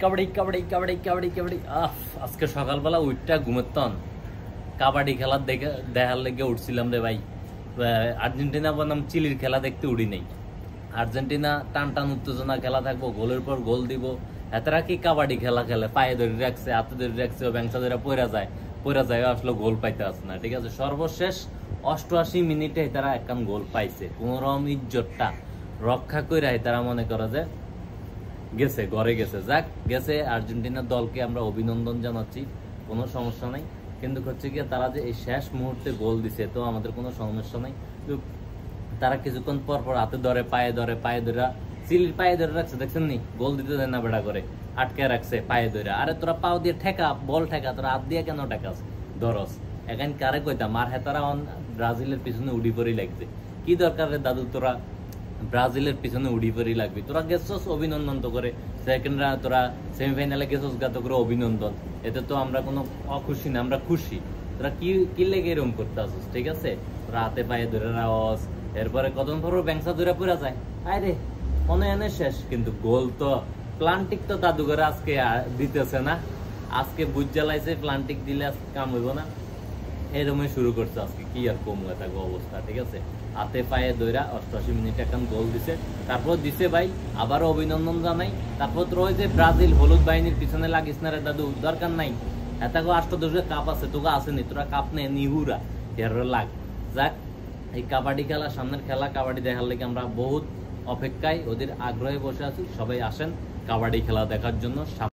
কাবাডি কাবাডি কাবাডি কাবাডি কাবাডি আজকে সকালবেলা উঠটা ঘুমতন কাবাডি খেলা দেখার লেগে উঠছিলাম রে ভাই। আর্জেন্টিনা বনাম চিলির খেলা দেখতে উড়ি নাই। আর্জেন্টিনা টান টান উত্তেজনা খেলা থাকবো, গোলের পর গোল দিব। এতরা কি কাবাডি খেলা খেলে, পায়ে ধরে রাখছে, হাতে ধরে রাখছে, ব্যাংসা ধরে পয়রা যায় আসলে গোল পাইতে আসে না। ঠিক আছে, সর্বশেষ 88 মিনিটে তারা একখান গোল পাইছে। কোন রকম ইজ্জতটা রক্ষা করে তারা মনে করে যে গেছে, ঘরে গেছে। যাক গেছে, আর্জেন্টিনার দলকে আমরা অভিনন্দন জানাচ্ছি, কোনো সমস্যা নাই। কিন্তু হচ্ছে গিয়ে তারা যে এই শেষ মুহূর্তে গোল দিছে, তো আমাদের কোনো সমস্যা নাই। তারা কিছুক্ষণ পর পর হাতে ধরে, পায়ে ধরে চিলির পায়ে ধরে রাখছে, দেখছেন নি? গোল দিতে দেয় না বেড়া করে, আটকে রাখছে পায়ে ধরে। আরে তোরা পাও দিয়ে ঠেকা, বল ঠেকা, তোরা হাত দিয়ে কেন ঠেকাস? ধরস এখন কারে কইতা মার হেতারা ব্রাজিলের পিছনে উডি পড়ি লাগছে। কি দরকার রে দাদু, তোরা ব্রাজিলের পিছনে উডি পড়ি লাগবি? তোরা গেছস অভিনন্দন তো করে, সেকেন্ডরা তোরা সেমিফাইনালে গেছস গাত করে অভিনন্দন। এতে তো আমরা কোনো অখুশি না, আমরা খুশি। তোরা কি লেগে এরকম করতে আসছিস? ঠিক আছে, তোরা হাতে পায়ে ধরে রাওস, এরপরে কতক্ষণ পর ব্যাংসা ধরে পড়া যায়। আরে এনে শেষ। কিন্তু গোল তো প্লান্টিক তো দাদুঘর আজকে দিতেছে না। আজকে বুঝ জ্বালাইছে, প্লান্টিক দিলে আজকে কাম হইব না, এরকমই শুরু করছে আজকে। কি আর কম হয়ে থাকবো অবস্থা। ঠিক আছে, হাতে পায়ে দইরা 88 মিনিটে এখন গোল দিছে। তারপর দিছে ভাই, আবারও অভিনন্দন জানাই। তারপর তো ওই যে ব্রাজিল হলুদ বাহিনীর পিছনে লাগিস না রে দাদু, দরকার নাই। এত 8-10 কাপ আছে, তোকে আসেনি, তোরা কাপ নে নিহুরা এর লাগ। যাক, এই কাবাডি খেলা সামনের খেলা, কাবাডি দেখার লেগে আমরা বহুত অপেক্ষায় ওদের আগ্রহে বসে আছি। সবাই আসেন কাবাডি খেলা দেখার জন্য।